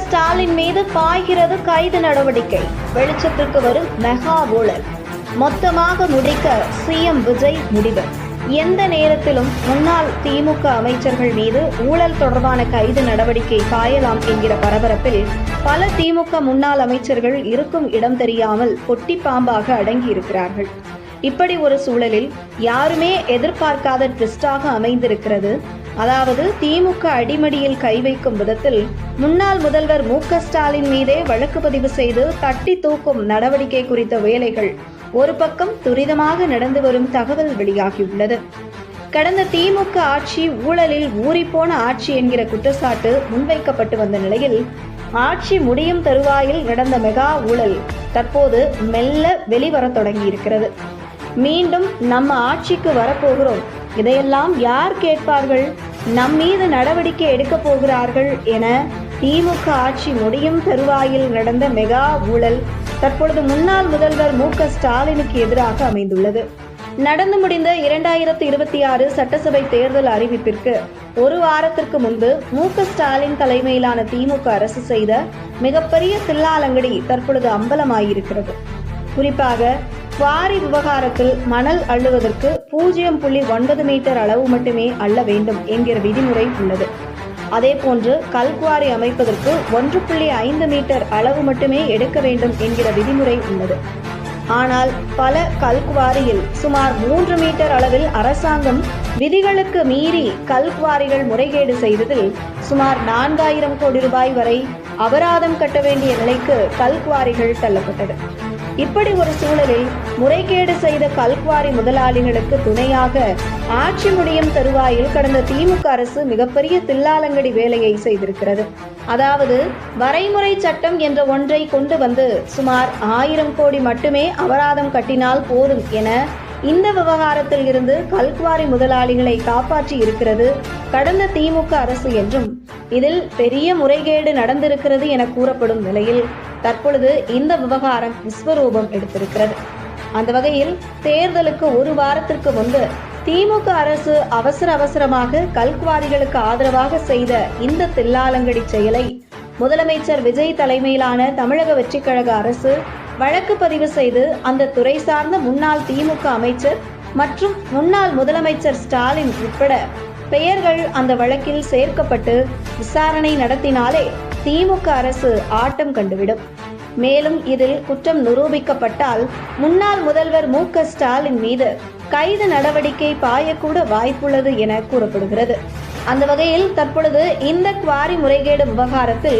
ஸ்டாலின் மீது பாய்கிறது கைது நடவடிக்கை. வெளிச்சத்திற்கு வரும் மெகா ஊழல் மொத்தமாக முடிக்க சிஎம் விஜய் முடிவு. எந்த நேரத்திலும் முன்னாள் திமுக அமைச்சர்கள் மீது ஊழல் தொடர்பான கைது நடவடிக்கை பாயலாம் என்கிற பரபரப்பில் பல திமுக முன்னாள் அமைச்சர்கள் இருக்கும் இடம் தெரியாமல் பொட்டி பாம்பாக அடங்கியிருக்கிறார்கள். இப்படி ஒரு சூழலில் யாருமே எதிர்பார்க்காத ட்விஸ்டாக அமைந்திருக்கிறது. அதாவது திமுக அடிமடியில் கை வைக்கும் விதத்தில் முன்னாள் முதல்வர் ஸ்டாலின் மீதே வழக்கு பதிவு செய்து தட்டி தூக்கும் நடவடிக்கை குறித்த வேலைகள் ஒரு பக்கம் துரிதமாக நடந்து வரும் தகவல் வெளியாகியுள்ளது. கடந்த திமுக ஆட்சி ஊழலில் ஊறிப்போன ஆட்சி என்கிற குற்றச்சாட்டு முன்வைக்கப்பட்டு வந்த நிலையில் ஆட்சி முடியும் தருவாயில் நடந்த மெகா ஊழல் தற்போது மெல்ல வெளிவர தொடங்கியிருக்கிறது. மீண்டும் நம்ம ஆட்சிக்கு வரப்போகிறோம், இதையெல்லாம் யார் கேட்பார்கள், நம் மீது நடவடிக்கை எடுக்க போகிறார்கள் என திமுக ஆட்சி முடியும் தருவாயில் நடந்த மெகா ஊழல் தற்பொழுது முன்னாள் முதல்வர் ஸ்டாலினுக்கு எதிராக அமைந்துள்ளது. நடந்து முடிந்த 2026 சட்டசபை தேர்தல் அறிவிப்பிற்கு ஒரு வாரத்திற்கு முன்பு ஸ்டாலின் தலைமையிலான திமுக அரசு செய்த மிகப்பெரிய தில்லாலங்கடி தற்பொழுது அம்பலமாயிருக்கிறது. குறிப்பாக குவாரி விவகாரத்தில் மணல் அள்ளுவதற்கு 0.9 மீட்டர் அளவு மட்டுமே அள்ள வேண்டும் என்கிற விதிமுறை உள்ளது. அதேபோன்று கல்குவாரி அமைப்பதற்கு 1.5 மீட்டர் அளவு மட்டுமே எடுக்க வேண்டும் என்கிற விதிமுறை உள்ளது. ஆனால் பல கல்குவாரியில் சுமார் 3 மீட்டர் அளவில் அரசாங்கம் விதிகளுக்கு மீறி கல்குவாரிகள் முறைகேடு செய்ததில் சுமார் 4000 கோடி ரூபாய் வரை அபராதம் கட்ட வேண்டிய நிலைக்கு கல்குவாரிகள் தள்ளப்பட்டது. இப்படி ஒரு சூழலில் முறைகேடு செய்த கல்குவாரி முதலாளிகளுக்கு துணையாக ஆட்சி முடியும் தருவாயில் கடந்த திமுக அரசு மிகப்பெரிய தில்லாலங்கடி வேலையை செய்திருக்கிறது. அதாவது வரைமுறை சட்டம் என்ற ஒன்றை கொண்டு வந்து சுமார் 1000 கோடி மட்டுமே அபராதம் கட்டினால் போதும் என இந்த விவகாரத்தில் இருந்து கல்குவாரி முதலாளிகளை காப்பாற்றி இருக்கிறது கடந்த திமுக அரசு என்றும் இதில் பெரிய முறைகேடு நடந்திருக்கிறது என கூறப்படும் நிலையில் தற்பொழுது இந்த விவகாரம் விஸ்வரூபம் எடுத்திருக்கிறது. அந்த வகையில் தேர்தலுக்கு ஒரு வாரத்திற்கு முன்பு திமுக அரசு அவசரமாக கல்குவாரிகளுக்கு ஆதரவாக செய்த இந்த தில்லாலங்கடி செயலை முதலமைச்சர் விஜய் தலைமையிலான தமிழக வெற்றிக் கழக அரசு வழக்கு பதிவு செய்து அந்த துறை சார்ந்த முன்னாள் திமுக அமைச்சர் மற்றும் முன்னாள் முதலமைச்சர் ஸ்டாலின் உட்பட பெயர்கள் அந்த வழக்கில் சேர்க்கப்பட்டு விசாரணை நடத்தினாலே திமுக அரசு ஆட்டம் கண்டுவிடும். மேலும் இதில் குற்றம் நிரூபிக்கப்பட்டால் முன்னாள் முதல்வர் ஸ்டாலின் மீது கைது நடவடிக்கை பாயக்கூட வாய்ப்புள்ளது என கூறப்படுகிறது. அந்த வகையில் தற்பொழுது இந்த குவாரி முறைகேடு விவகாரத்தில்